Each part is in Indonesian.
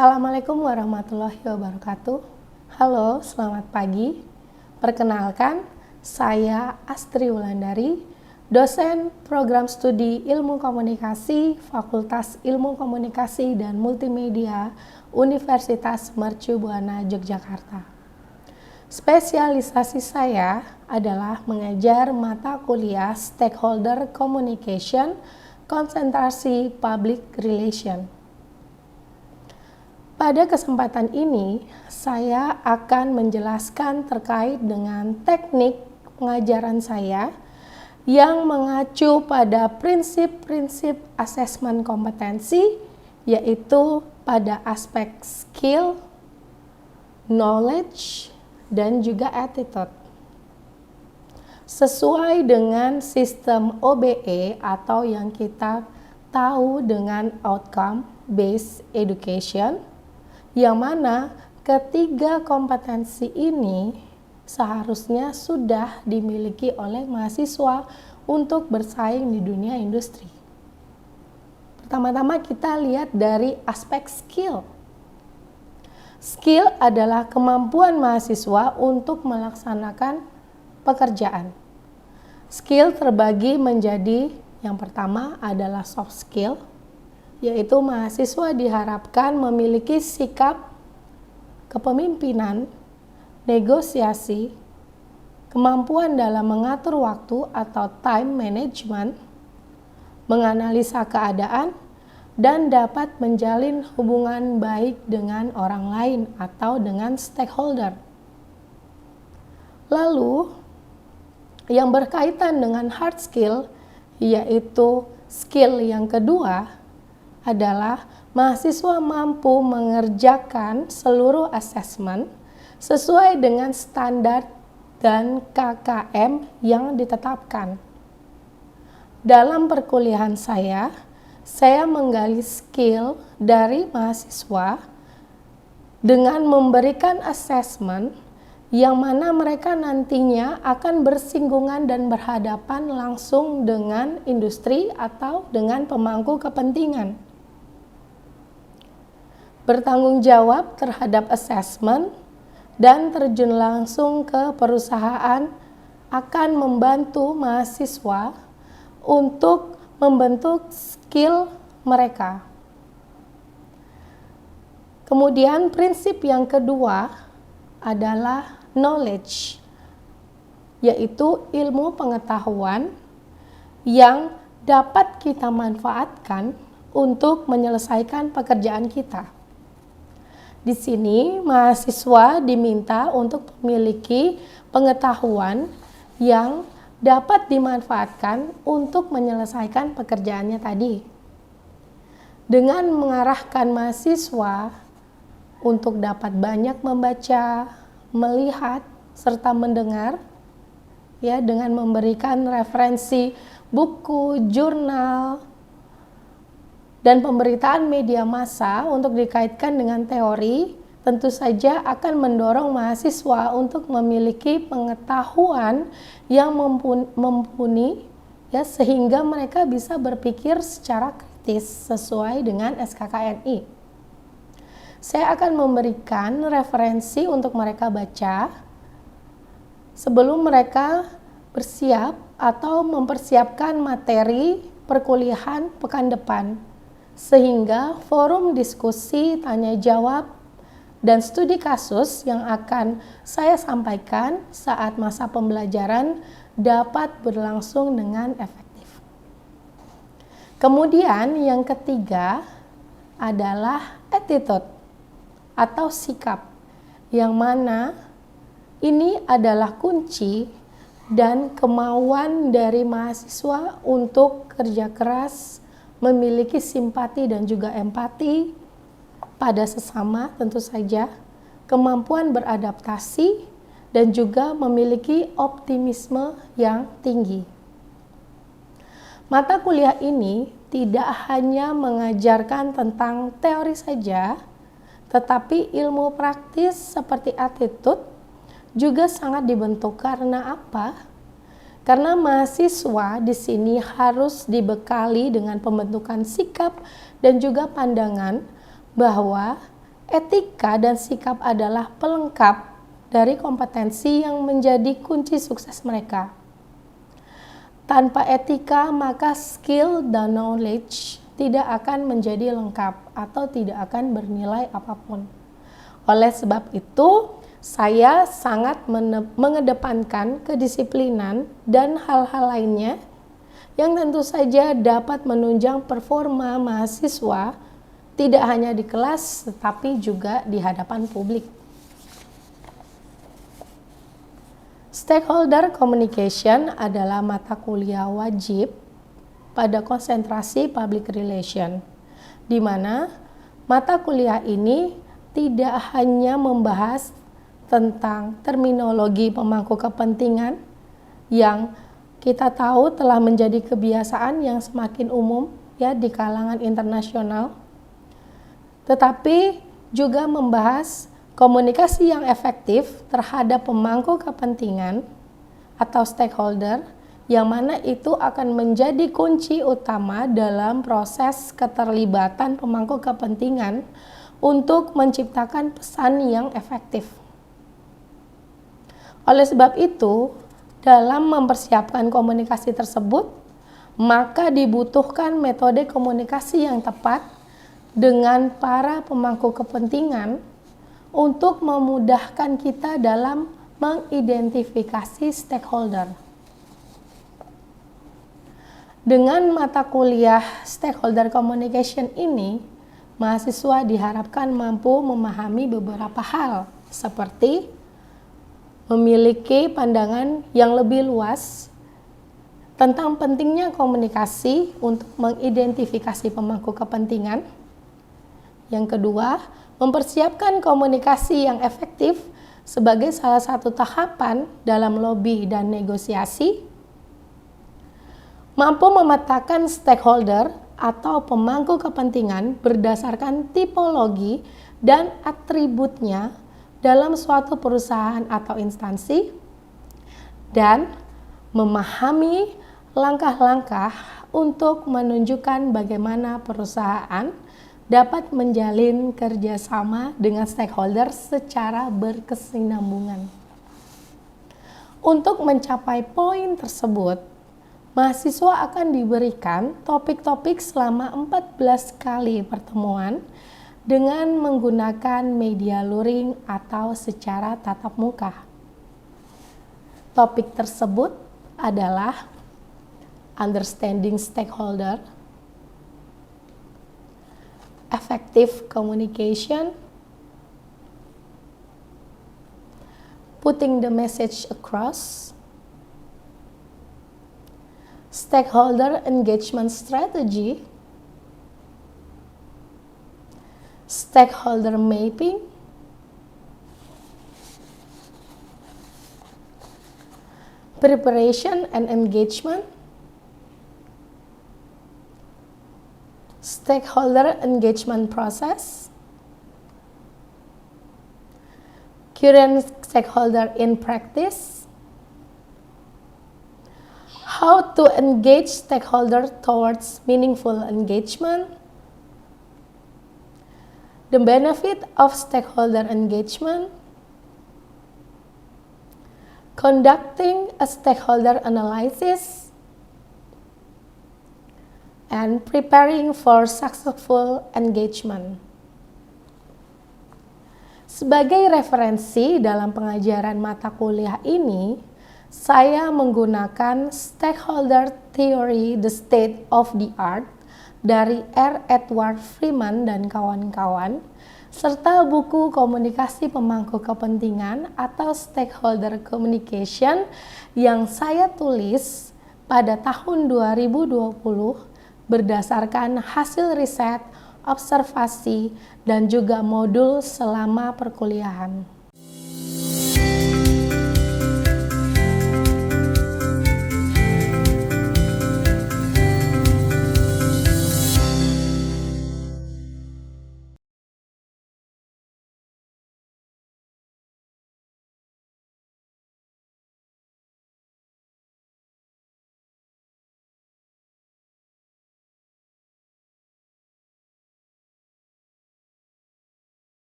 Assalamualaikum warahmatullahi wabarakatuh. Halo, selamat pagi. Perkenalkan, saya Astri Wulandari, dosen program studi Ilmu Komunikasi, Fakultas Ilmu Komunikasi dan Multimedia, Universitas Mercu Buana, Yogyakarta. Spesialisasi saya adalah mengajar mata kuliah Stakeholder Communication, konsentrasi Public Relation. Pada kesempatan ini, saya akan menjelaskan terkait dengan teknik pengajaran saya yang mengacu pada prinsip-prinsip asesmen kompetensi, yaitu pada aspek skill, knowledge, dan juga attitude. Sesuai dengan sistem OBE atau yang kita tahu dengan outcome based education, yang mana ketiga kompetensi ini seharusnya sudah dimiliki oleh mahasiswa untuk bersaing di dunia industri. Pertama-tama kita lihat dari aspek skill. Skill adalah kemampuan mahasiswa untuk melaksanakan pekerjaan. Skill terbagi menjadi yang pertama adalah soft skill, yaitu mahasiswa diharapkan memiliki sikap kepemimpinan, negosiasi, kemampuan dalam mengatur waktu atau time management, menganalisa keadaan, dan dapat menjalin hubungan baik dengan orang lain atau dengan stakeholder. Lalu, yang berkaitan dengan hard skill, yaitu skill yang kedua, adalah mahasiswa mampu mengerjakan seluruh asesmen sesuai dengan standar dan KKM yang ditetapkan. Dalam perkuliahan saya menggali skill dari mahasiswa dengan memberikan asesmen yang mana mereka nantinya akan bersinggungan dan berhadapan langsung dengan industri atau dengan pemangku kepentingan. Bertanggung jawab terhadap asesmen dan terjun langsung ke perusahaan akan membantu mahasiswa untuk membentuk skill mereka. Kemudian prinsip yang kedua adalah knowledge, yaitu ilmu pengetahuan yang dapat kita manfaatkan untuk menyelesaikan pekerjaan kita. Di sini mahasiswa diminta untuk memiliki pengetahuan yang dapat dimanfaatkan untuk menyelesaikan pekerjaannya tadi. Dengan mengarahkan mahasiswa untuk dapat banyak membaca, melihat, serta mendengar, ya, dengan memberikan referensi buku, jurnal, dan pemberitaan media massa untuk dikaitkan dengan teori, tentu saja akan mendorong mahasiswa untuk memiliki pengetahuan yang mumpuni, ya, sehingga mereka bisa berpikir secara kritis sesuai dengan SKKNI. Saya akan memberikan referensi untuk mereka baca sebelum mereka bersiap atau mempersiapkan materi perkuliahan pekan depan, sehingga forum diskusi, tanya jawab, dan studi kasus yang akan saya sampaikan saat masa pembelajaran dapat berlangsung dengan efektif. Kemudian yang ketiga adalah attitude atau sikap, yang mana ini adalah kunci dan kemauan dari mahasiswa untuk kerja keras, memiliki simpati dan juga empati pada sesama, tentu saja, kemampuan beradaptasi, dan juga memiliki optimisme yang tinggi. Mata kuliah ini tidak hanya mengajarkan tentang teori saja, tetapi ilmu praktis seperti attitude juga sangat dibentuk. Karena apa? Karena mahasiswa di sini harus dibekali dengan pembentukan sikap dan juga pandangan bahwa Etika dan sikap adalah pelengkap dari kompetensi yang menjadi kunci sukses mereka. Tanpa etika, maka skill dan knowledge tidak akan menjadi lengkap atau tidak akan bernilai apapun. Oleh sebab itu, saya sangat mengedepankan kedisiplinan dan hal-hal lainnya yang tentu saja dapat menunjang performa mahasiswa tidak hanya di kelas tetapi juga di hadapan publik. Stakeholder communication adalah mata kuliah wajib pada konsentrasi public relation, di mana mata kuliah ini tidak hanya membahas tentang terminologi pemangku kepentingan yang kita tahu telah menjadi kebiasaan yang semakin umum ya di kalangan internasional, tetapi juga membahas komunikasi yang efektif terhadap pemangku kepentingan atau stakeholder, yang mana itu akan menjadi kunci utama dalam proses keterlibatan pemangku kepentingan untuk menciptakan pesan yang efektif. Oleh sebab itu, dalam mempersiapkan komunikasi tersebut, maka dibutuhkan metode komunikasi yang tepat dengan para pemangku kepentingan untuk memudahkan kita dalam mengidentifikasi stakeholder. Dengan mata kuliah stakeholder communication ini, mahasiswa diharapkan mampu memahami beberapa hal seperti memiliki pandangan yang lebih luas tentang pentingnya komunikasi untuk mengidentifikasi pemangku kepentingan. Yang kedua, mempersiapkan komunikasi yang efektif sebagai salah satu tahapan dalam lobby dan negosiasi. Mampu memetakan stakeholder atau pemangku kepentingan berdasarkan tipologi dan atributnya dalam suatu perusahaan atau instansi, dan memahami langkah-langkah untuk menunjukkan bagaimana perusahaan dapat menjalin kerjasama dengan stakeholder secara berkesinambungan. Untuk mencapai poin tersebut, mahasiswa akan diberikan topik-topik selama 14 kali pertemuan dengan menggunakan media luring atau secara tatap muka. Topik tersebut adalah understanding stakeholder, effective communication, putting the message across, stakeholder engagement strategy, stakeholder mapping, preparation and engagement, stakeholder engagement process, current stakeholder in practice, how to engage stakeholder towards meaningful engagement, the benefit of stakeholder engagement, conducting a stakeholder analysis, and preparing for successful engagement. Sebagai referensi dalam pengajaran mata kuliah ini, saya menggunakan Stakeholder Theory, The State of the Art dari R. Edward Freeman dan kawan-kawan, serta buku Komunikasi Pemangku Kepentingan atau Stakeholder Communication yang saya tulis pada tahun 2020 berdasarkan hasil riset, observasi, dan juga modul selama perkuliahan.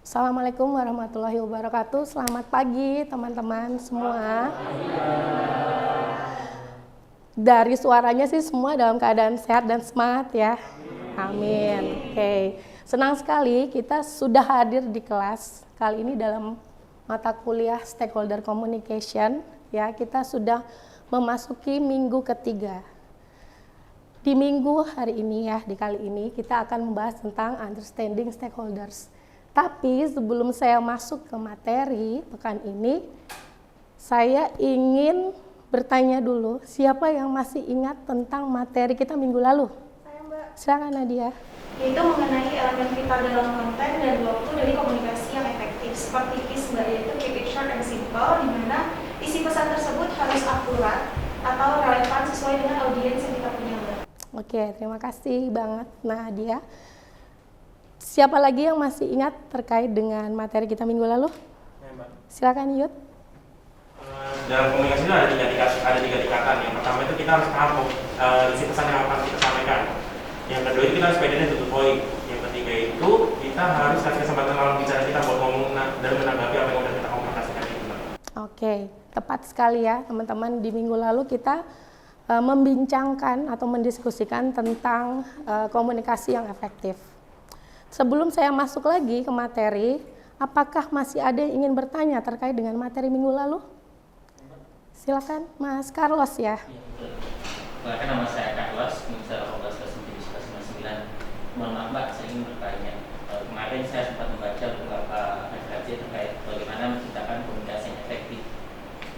Assalamualaikum warahmatullahi wabarakatuh. Selamat pagi teman-teman semua. Dari suaranya sih semua dalam keadaan sehat dan semangat ya. Amin. Oke. Senang sekali kita sudah hadir di kelas kali ini dalam mata kuliah Stakeholder Communication ya. Kita sudah memasuki minggu ketiga. Di minggu hari ini ya, di kali ini kita akan membahas tentang understanding stakeholders. Tapi sebelum saya masuk ke materi pekan ini, saya ingin bertanya dulu, siapa yang masih ingat tentang materi kita minggu lalu? Saya, Mbak. Silakan Nadia. Yaitu mengenai elemen vital dalam konten dan waktu dari komunikasi yang efektif. Seperti KISS, Mbak, yaitu keep it short and simple, di mana isi pesan tersebut harus akurat atau relevan sesuai dengan audiens yang kita punya, Mbak. Oke, terima kasih banget Nadia. Siapa lagi yang masih ingat terkait dengan materi kita minggu lalu? Ya, Mbak. Silakan Yud. Dalam komunikasi itu ada tiga tingkatan. Yang pertama itu kita harus paham isi pesan yang akan kita sampaikan. Yang kedua itu kita harus pedannya to the point. Yang ketiga itu kita harus kasih kesempatan lawan bicara kita buat ngomong dan menanggapi apa yang udah kita komunikasikan itu, Mbak. Oke, tepat sekali ya teman-teman. Di minggu lalu kita membincangkan atau mendiskusikan tentang komunikasi yang efektif. Sebelum saya masuk lagi ke materi, apakah masih ada yang ingin bertanya terkait dengan materi minggu lalu? Silakan Mas Carlos ya. Perkenalkan, nama saya Carlos, Minister 18/1999. Mohon maaf Mbak, saya ingin bertanya. Kemarin saya sempat membaca beberapa referensi terkait bagaimana menciptakan komunikasi yang efektif.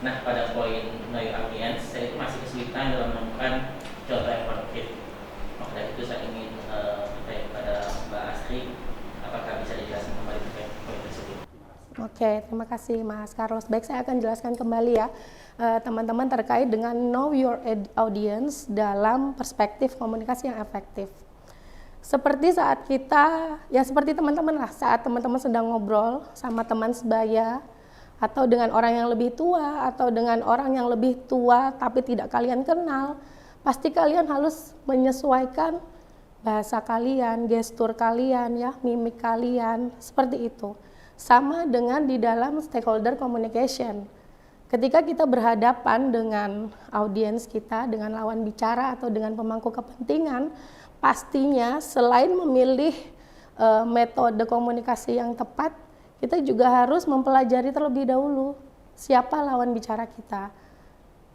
Nah, pada poin know your audience, saya itu masih kesulitan dalam menemukan contoh yang konkret. Maka dari itu saya ingin bertanya kepada Mbak Asri, apakah bisa dijelaskan kembali terkait poin tersebut? Oke, terima kasih Mas Carlos. Baik, saya akan jelaskan kembali ya teman-teman terkait dengan know your audience dalam perspektif komunikasi yang efektif. Seperti saat kita, ya seperti teman-teman lah, saat teman-teman sedang ngobrol sama teman sebaya, atau dengan orang yang lebih tua, atau dengan orang yang lebih tua tapi tidak kalian kenal, pasti kalian harus menyesuaikan bahasa kalian, gestur kalian, ya, mimik kalian, seperti itu. Sama dengan di dalam stakeholder communication. Ketika kita berhadapan dengan audiens kita, dengan lawan bicara atau dengan pemangku kepentingan, pastinya selain memilih metode komunikasi yang tepat, kita juga harus mempelajari terlebih dahulu siapa lawan bicara kita.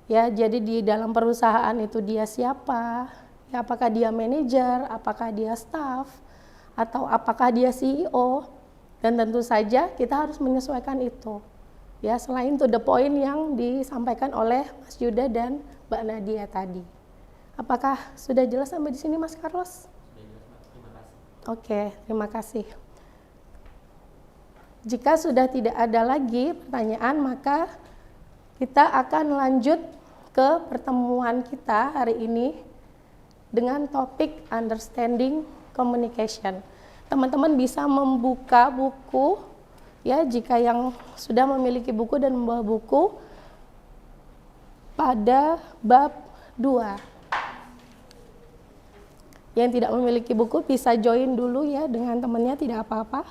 Ya, jadi di dalam perusahaan itu dia siapa? Ya, apakah dia manajer, apakah dia staff, atau apakah dia CEO? Dan tentu saja kita harus menyesuaikan itu. Ya, selain to the point yang disampaikan oleh Mas Yuda dan Mbak Nadia tadi. Apakah sudah jelas sampai di sini Mas Carlos? Sudah jelas, Mbak. Terima kasih. Oke, terima kasih. Jika sudah tidak ada lagi pertanyaan, maka kita akan lanjut ke pertemuan kita hari ini dengan topik understanding communication. Teman-teman bisa membuka buku ya, jika yang sudah memiliki buku dan membawa buku pada bab 2. Yang tidak memiliki buku bisa join dulu ya dengan temannya, tidak apa-apa.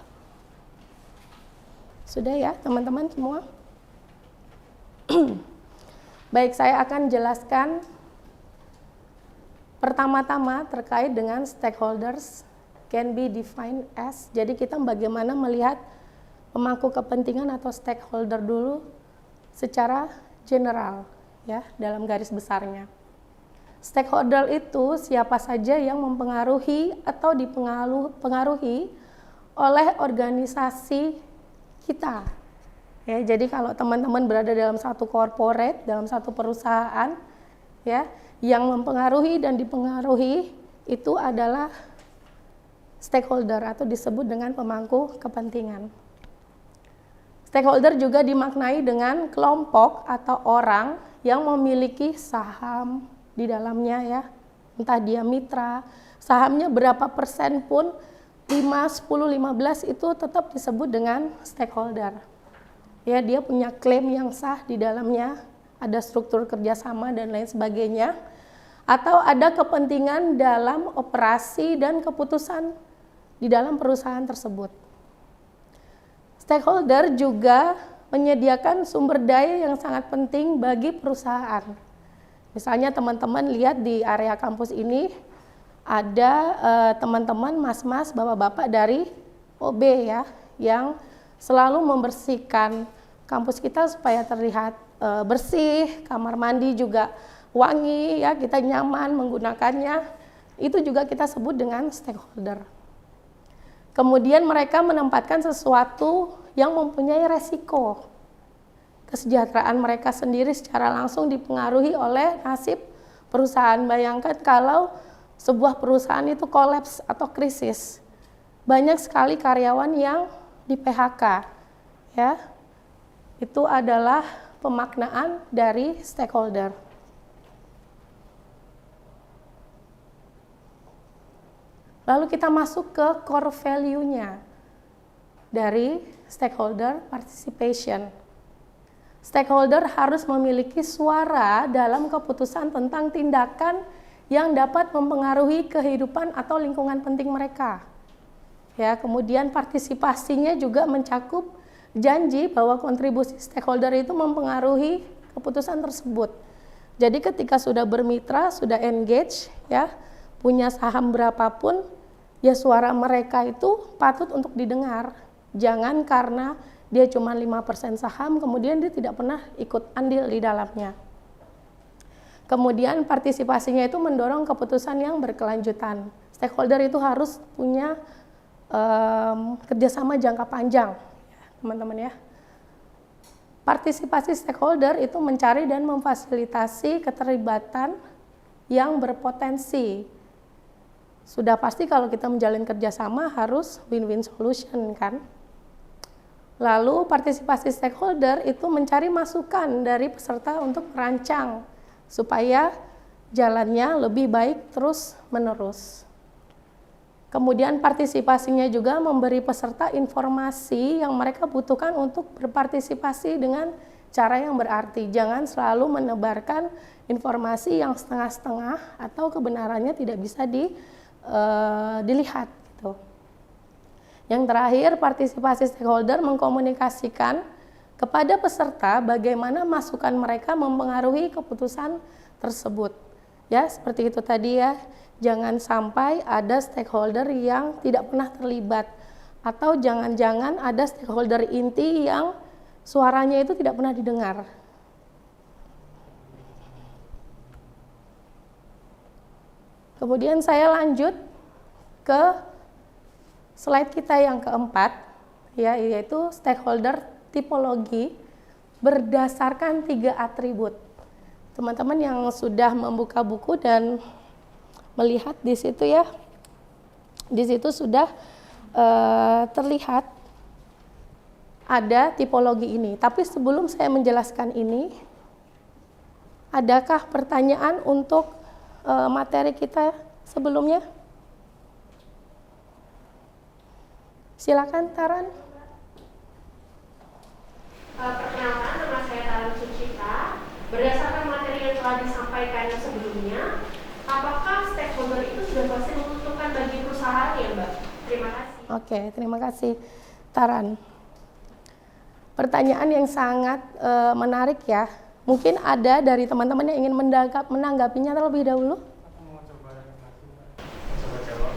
Sudah ya teman-teman semua? Baik, saya akan jelaskan pertama-tama terkait dengan stakeholders can be defined as. Jadi kita bagaimana melihat pemangku kepentingan atau stakeholder dulu secara general ya, dalam garis besarnya. Stakeholder itu siapa saja yang mempengaruhi atau dipengaruhi oleh organisasi kita. Ya, jadi kalau teman-teman berada dalam satu corporate, dalam satu perusahaan ya, yang mempengaruhi dan dipengaruhi itu adalah stakeholder atau disebut dengan pemangku kepentingan. Stakeholder juga dimaknai dengan kelompok atau orang yang memiliki saham di dalamnya ya, entah dia mitra, sahamnya berapa persen pun, 5, 10, 15 itu tetap disebut dengan stakeholder. Ya, dia punya klaim yang sah di dalamnya, ada struktur kerjasama dan lain sebagainya, atau ada kepentingan dalam operasi dan keputusan di dalam perusahaan tersebut. Stakeholder juga menyediakan sumber daya yang sangat penting bagi perusahaan. Misalnya teman-teman lihat di area kampus ini ada teman-teman, mas-mas, bapak-bapak dari OB ya, yang selalu membersihkan kampus kita supaya terlihat bersih, kamar mandi juga wangi ya, kita nyaman menggunakannya. Itu juga kita sebut dengan stakeholder. Kemudian mereka menempatkan sesuatu yang mempunyai resiko. Kesejahteraan mereka sendiri secara langsung dipengaruhi oleh nasib perusahaan. Bayangkan kalau sebuah perusahaan itu kolaps atau krisis, banyak sekali karyawan yang di PHK. Ya, itu adalah pemaknaan dari stakeholder. Lalu kita masuk ke core value-nya dari stakeholder participation. Stakeholder harus memiliki suara dalam keputusan tentang tindakan yang dapat mempengaruhi kehidupan atau lingkungan penting mereka. Ya, kemudian partisipasinya juga mencakup janji bahwa kontribusi stakeholder itu mempengaruhi keputusan tersebut. Jadi ketika sudah bermitra, sudah engage, ya, punya saham berapapun, ya suara mereka itu patut untuk didengar. Jangan karena dia cuma 5% saham, kemudian dia tidak pernah ikut andil di dalamnya. Kemudian partisipasinya itu mendorong keputusan yang berkelanjutan. Stakeholder itu harus punya kerjasama jangka panjang, teman-teman ya. Partisipasi stakeholder itu mencari dan memfasilitasi keterlibatan yang berpotensi. Sudah pasti kalau kita menjalin kerjasama harus win-win solution kan. Lalu partisipasi stakeholder itu mencari masukan dari peserta untuk merancang supaya jalannya lebih baik terus menerus. Kemudian partisipasinya juga memberi peserta informasi yang mereka butuhkan untuk berpartisipasi dengan cara yang berarti. Jangan selalu menebarkan informasi yang setengah-setengah atau kebenarannya tidak bisa dilihat gitu. Yang terakhir, partisipasi stakeholder mengkomunikasikan kepada peserta bagaimana masukan mereka mempengaruhi keputusan tersebut. Ya, seperti itu tadi ya. Jangan sampai ada stakeholder yang tidak pernah terlibat, atau jangan-jangan ada stakeholder inti yang suaranya itu tidak pernah didengar. Kemudian saya lanjut ke slide kita yang keempat, ya, yaitu stakeholder tipologi berdasarkan 3 atribut. Teman-teman yang sudah membuka buku dan melihat di situ ya, di situ sudah terlihat ada tipologi ini. Tapi sebelum saya menjelaskan ini, adakah pertanyaan untuk materi kita sebelumnya? Silakan Taran. Perkenalkan, nama saya Taran Sucita. Berdasarkan materi yang telah disampaikan sebelumnya, apakah stakeholder itu sudah pasti menguntungkan bagi perusahaan ya, Mbak? Terima kasih. Oke, terima kasih Taran. Pertanyaan yang sangat menarik ya. Mungkin ada dari teman-teman yang ingin menanggapinya terlebih dahulu. Aku mau coba jawab.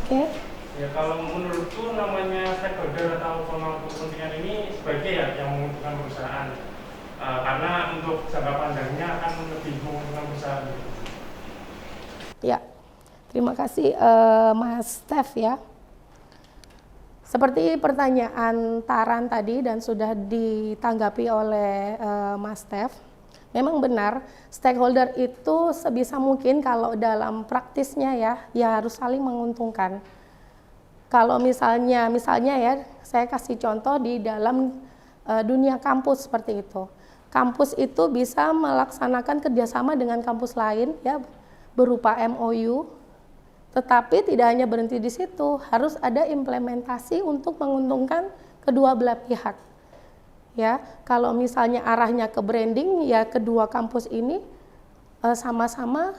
Oke. Ya, kalau menurutku namanya stakeholder atau pemangku kepentingan ini sebagai ya yang menguntungkan perusahaan. Karena untuk jangka panjangnya akan lebih menguntungkan perusahaan. Ya, terima kasih Mas Steph ya. Seperti pertanyaan Taran tadi dan sudah ditanggapi oleh Mas Steph, memang benar stakeholder itu sebisa mungkin kalau dalam praktisnya ya harus saling menguntungkan. Kalau misalnya ya, saya kasih contoh di dalam dunia kampus seperti itu. Kampus itu bisa melaksanakan kerjasama dengan kampus lain ya, berupa MOU, tetapi tidak hanya berhenti di situ, harus ada implementasi untuk menguntungkan kedua belah pihak. Ya, kalau misalnya arahnya ke branding, ya kedua kampus ini sama-sama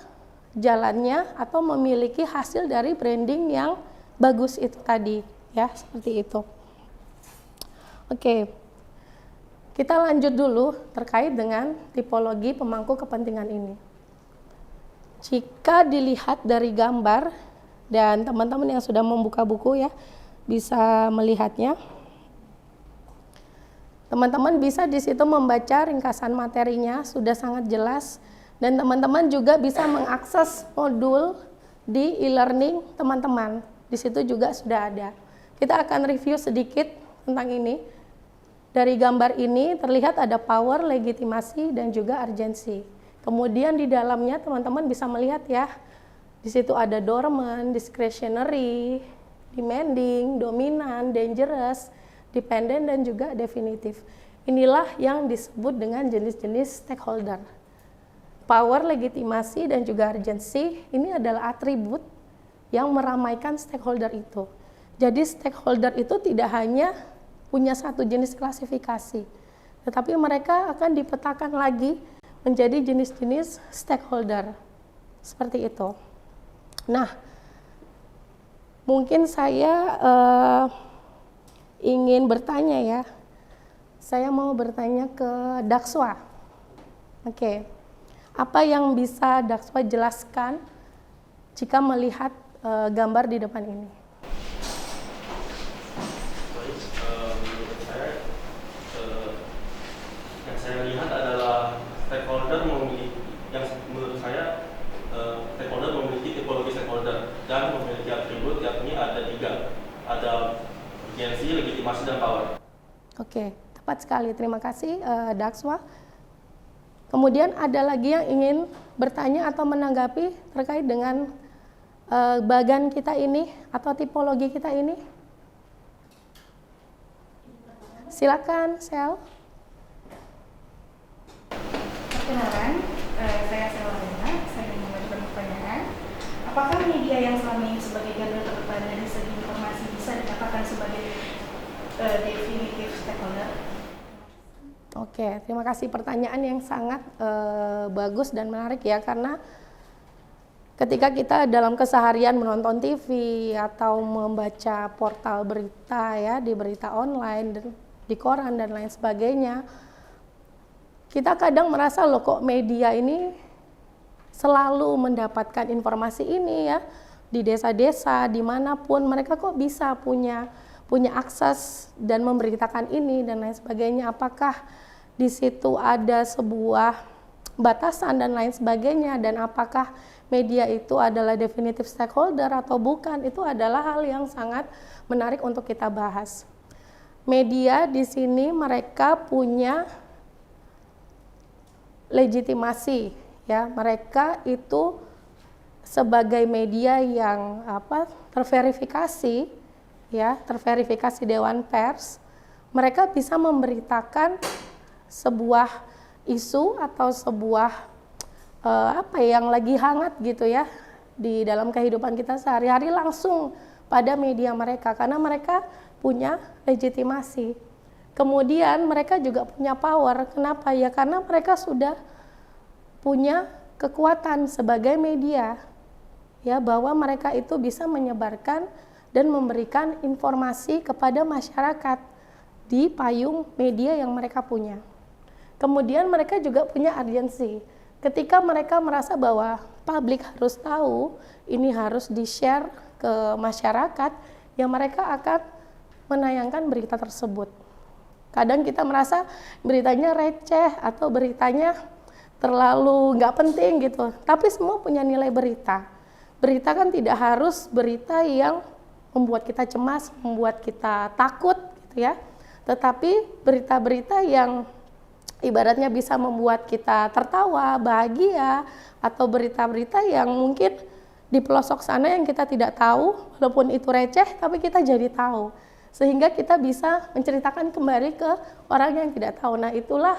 jalannya atau memiliki hasil dari branding yang bagus itu tadi, ya seperti itu. Oke, kita lanjut dulu terkait dengan tipologi pemangku kepentingan ini. Jika dilihat dari gambar, dan teman-teman yang sudah membuka buku ya, bisa melihatnya. Teman-teman bisa di situ membaca ringkasan materinya, sudah sangat jelas. Dan teman-teman juga bisa mengakses modul di e-learning teman-teman. Di situ juga sudah ada. Kita akan review sedikit tentang ini. Dari gambar ini terlihat ada power, legitimasi, dan juga urgensi. Kemudian di dalamnya teman-teman bisa melihat ya, di situ ada dormant, discretionary, demanding, dominan, dangerous, dependent, dan juga definitif. Inilah yang disebut dengan jenis-jenis stakeholder. Power, legitimasi, dan juga urgency ini adalah atribut yang meramaikan stakeholder itu. Jadi stakeholder itu tidak hanya punya satu jenis klasifikasi, tetapi mereka akan dipetakan lagi menjadi jenis-jenis stakeholder. Seperti itu. Nah, mungkin saya ingin bertanya ya. Saya mau bertanya ke Dakswa. Oke. Apa yang bisa Dakswa jelaskan jika melihat gambar di depan ini? Menurut saya, yang saya lihat adalah stakeholder memiliki, yang menurut saya stakeholder memiliki tipologi stakeholder dan memiliki atribut, yakni ada 3, ada urgensi, legitimasi, dan power. Oke, tepat sekali. Terima kasih Dakswa. Kemudian ada lagi yang ingin bertanya atau menanggapi terkait dengan bagan kita ini atau tipologi kita ini? Silakan, Sel. Perkenalan, saya Selena. Saya ingin mengajukan pertanyaan. Apakah media yang selama ini sebagai garda terdepan dari segi informasi bisa dikatakan sebagai definitif stakeholder? Oke, terima kasih, pertanyaan yang sangat bagus dan menarik ya, karena ketika kita dalam keseharian menonton TV atau membaca portal berita ya, di berita online dan di koran dan lain sebagainya, kita kadang merasa loh kok media ini selalu mendapatkan informasi ini ya, di desa-desa dimanapun mereka kok bisa punya akses dan memberitakan ini dan lain sebagainya. Apakah di situ ada sebuah batasan dan lain sebagainya, dan apakah media itu adalah definitive stakeholder atau bukan? Itu adalah hal yang sangat menarik untuk kita bahas. Media di sini mereka punya legitimasi ya, mereka itu sebagai media yang terverifikasi ya, terverifikasi Dewan Pers, mereka bisa memberitakan sebuah isu atau sebuah yang lagi hangat gitu ya di dalam kehidupan kita sehari-hari langsung pada media mereka, karena mereka punya legitimasi. Kemudian mereka juga punya power. Kenapa ya? Karena mereka sudah punya kekuatan sebagai media ya, bahwa mereka itu bisa menyebarkan dan memberikan informasi kepada masyarakat di payung media yang mereka punya. Kemudian mereka juga punya urgensi. Ketika mereka merasa bahwa publik harus tahu, ini harus di-share ke masyarakat, ya mereka akan menayangkan berita tersebut. Kadang kita merasa beritanya receh atau beritanya terlalu nggak penting gitu, tapi semua punya nilai berita. Berita kan tidak harus berita yang membuat kita cemas, membuat kita takut gitu ya. Tetapi berita-berita yang ibaratnya bisa membuat kita tertawa, bahagia, atau berita-berita yang mungkin di pelosok sana yang kita tidak tahu, walaupun itu receh, tapi kita jadi tahu. Sehingga kita bisa menceritakan kembali ke orang yang tidak tahu. Nah, itulah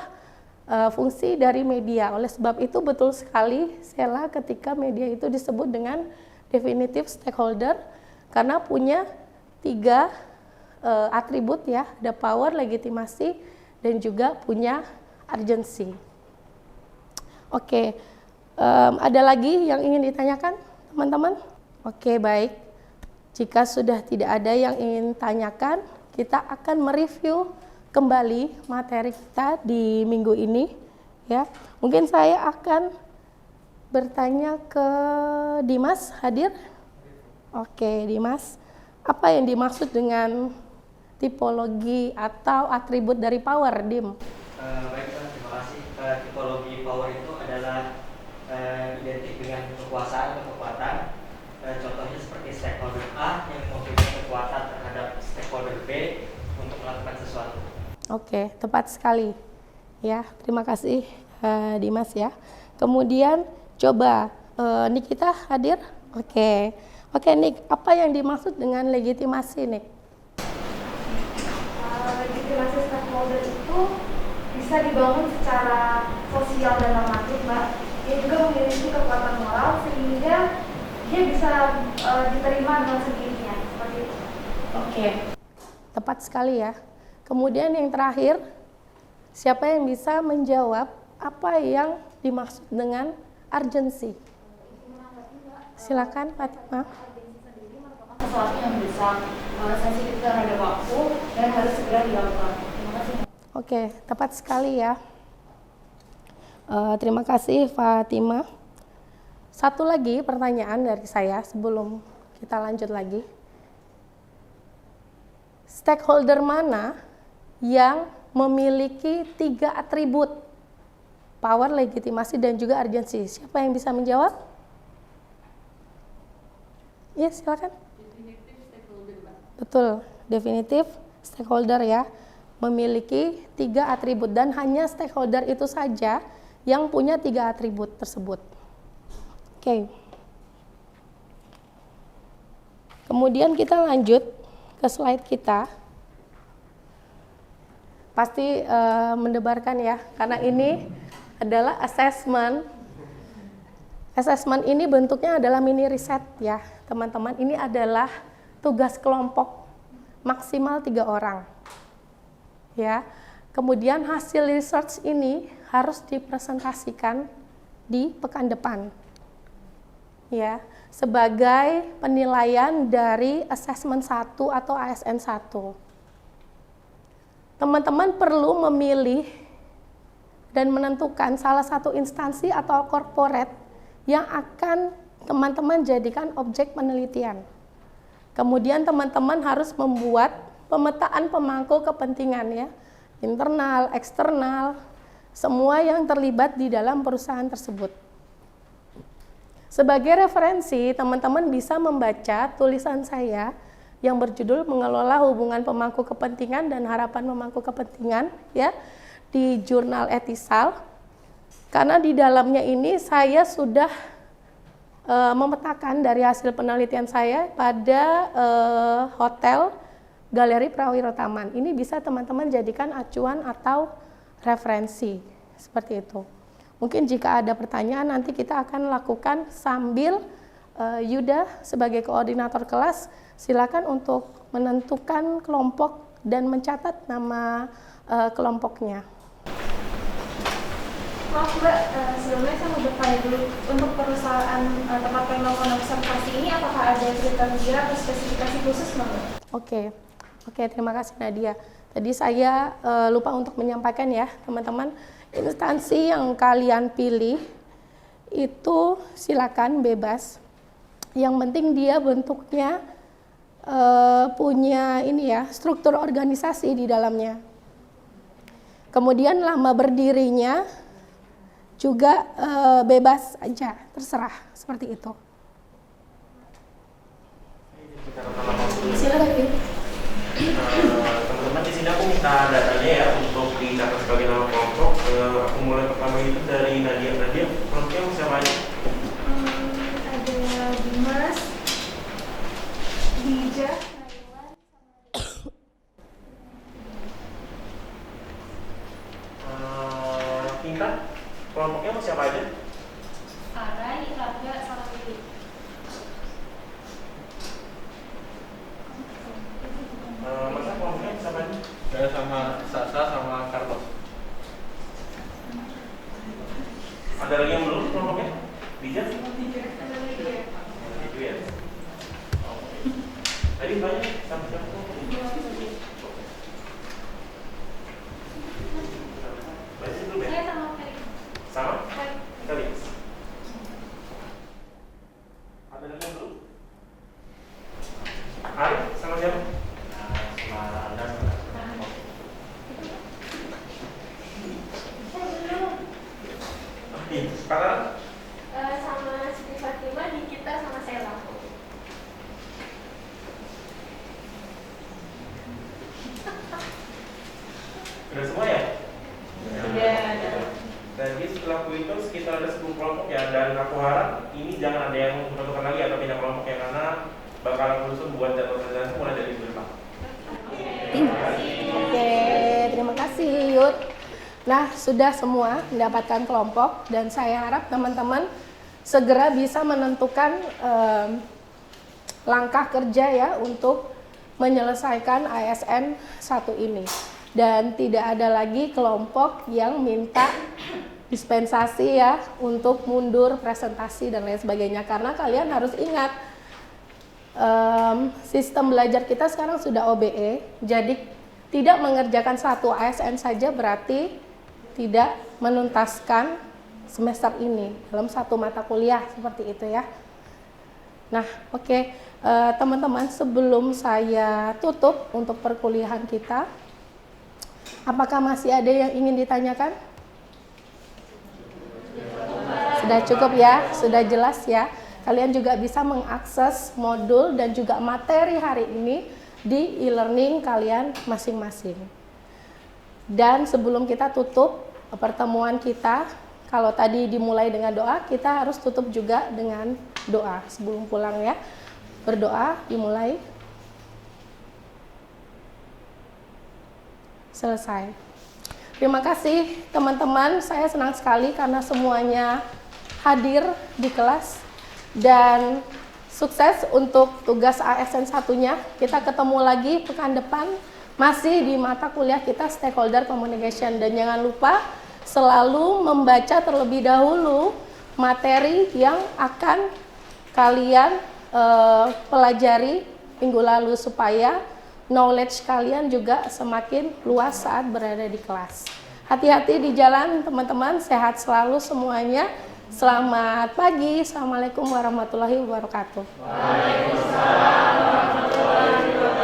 fungsi dari media. Oleh sebab itu betul sekali Sela ketika media itu disebut dengan definitive stakeholder, karena punya 3 atribut ya, ada power, legitimasi, dan juga punya urgency. Oke, ada lagi yang ingin ditanyakan teman-teman? Oke, baik. Jika sudah tidak ada yang ingin tanyakan, kita akan mereview kembali materi kita di minggu ini ya. Mungkin saya akan bertanya ke Dimas, hadir? Oke, Dimas. Apa yang dimaksud dengan tipologi atau atribut dari power, Dim? Baik, terima kasih. Tipologi power itu adalah identik dengan kekuasaan atau kekuatan. Contohnya seperti stakeholder A yang memberikan kekuatan terhadap stakeholder B untuk melakukan sesuatu. Oke, tepat sekali. Ya, terima kasih Dimas ya. Kemudian coba Nikita hadir? Oke. Oke, Nik, apa yang dimaksud dengan legitimasi, Nik? Legitimasi stakeholder itu bisa dibangun secara sosial dan normatif, Mbak. Dia juga memiliki kekuatan moral sehingga dia bisa diterima dengan sendirinya, seperti itu. Oke, tepat sekali ya. Kemudian yang terakhir, siapa yang bisa menjawab apa yang dimaksud dengan urgency? Silakan, Fatima. Sesuatu yang bisa sensitif terhadap waktu dan harus segera dilakukan. Terima kasih. Oke, tepat sekali ya. Terima kasih, Fatima. Satu lagi pertanyaan dari saya sebelum kita lanjut lagi. Stakeholder mana yang memiliki 3 atribut power, legitimasi, dan juga urgensi? Siapa yang bisa menjawab? Ya, silakan. Definitif stakeholder, Mbak. Betul, definitif stakeholder ya, memiliki 3 atribut dan hanya stakeholder itu saja yang punya 3 atribut tersebut. Oke. Kemudian kita lanjut ke slide kita. Pasti mendebarkan ya, karena ini adalah assessment. Assessment ini bentuknya adalah mini riset ya, teman-teman. Ini adalah tugas kelompok maksimal 3 orang. Ya. Kemudian hasil research ini harus dipresentasikan di pekan depan. Ya, sebagai penilaian dari assessment 1 atau ASN 1. Teman-teman perlu memilih dan menentukan salah satu instansi atau corporate yang akan teman-teman jadikan objek penelitian. Kemudian teman-teman harus membuat pemetaan pemangku kepentingan ya, internal, eksternal, semua yang terlibat di dalam perusahaan tersebut. Sebagai referensi, teman-teman bisa membaca tulisan saya yang berjudul Mengelola Hubungan Pemangku Kepentingan dan Harapan Pemangku Kepentingan ya di jurnal Etisal. Karena di dalamnya ini saya sudah memetakan dari hasil penelitian saya pada hotel Galeri Prawiro Taman. Ini bisa teman-teman jadikan acuan atau referensi seperti itu. Mungkin jika ada pertanyaan nanti kita akan lakukan sambil Yuda sebagai koordinator kelas silakan untuk menentukan kelompok dan mencatat nama kelompoknya. Maaf Mbak, sebelumnya saya mau bertanya dulu, untuk perusahaan tempat yang melakukan observasi ini apakah ada kriteria atau spesifikasi khusus Mbak? Oke, terima kasih Nadia. Tadi saya lupa untuk menyampaikan ya teman-teman, instansi yang kalian pilih itu silakan bebas. Yang penting dia bentuknya punya ini ya, struktur organisasi di dalamnya. Kemudian lama berdirinya juga bebas aja, terserah seperti itu. Silakan. Teman-teman di sini aku minta datanya ya untuk dicatat sebagai nama kelompok. Aku mulai pertama itu dari Nadia. Nadia, kelompoknya siapa aja? Ada Dimas, Dija, Intan, kelompoknya siapa aja? Arai, Raga, sama Lili. Masa kelompoknya siapa aja? Saya sama Sasa sama Carlos. Ada lagi yang belum kelompoknya? Dija? ada Lydia. Itu ya. Oke. Tadi banyak sampai siapa? Kali. Ada yang belum? Arif, sama siapa? Sama Anda. Oke, sekarang Sama Siti Fatima, Nikita, sama Sela. sudah semua ya? Sudah. Jadi setelah aku hitung sekitar ada 10 kelompok ya, dan aku harap ini jangan ada yang menentukan lagi atau pindah kelompok ya, karena bakal aku susun buat jadwal presentasi mulai dari minggu depan. Oke, terima kasih Yud. Nah, sudah semua mendapatkan kelompok dan saya harap teman-teman segera bisa menentukan langkah kerja ya untuk menyelesaikan ASN 1 ini. Dan tidak ada lagi kelompok yang minta dispensasi ya untuk mundur presentasi dan lain sebagainya, karena kalian harus ingat sistem belajar kita sekarang sudah OBE, jadi tidak mengerjakan satu ASN saja berarti tidak menuntaskan semester ini dalam satu mata kuliah seperti itu ya. Nah, oke, teman-teman, sebelum saya tutup untuk perkuliahan kita, apakah masih ada yang ingin ditanyakan? Sudah cukup ya, sudah jelas ya. Kalian juga bisa mengakses modul dan juga materi hari ini di e-learning kalian masing-masing. Dan sebelum kita tutup pertemuan kita, kalau tadi dimulai dengan doa, kita harus tutup juga dengan doa sebelum pulang ya. Berdoa, dimulai. Selesai. Terima kasih teman-teman, saya senang sekali karena semuanya hadir di kelas dan sukses untuk tugas ASN satunya. Kita ketemu lagi pekan depan masih di mata kuliah kita Stakeholder Communication, dan jangan lupa selalu membaca terlebih dahulu materi yang akan kalian pelajari minggu lalu supaya knowledge kalian juga semakin luas saat berada di kelas. Hati-hati di jalan teman-teman, sehat selalu semuanya. Selamat pagi, Assalamualaikum warahmatullahi wabarakatuh. Waalaikumsalam warahmatullahi wabarakatuh.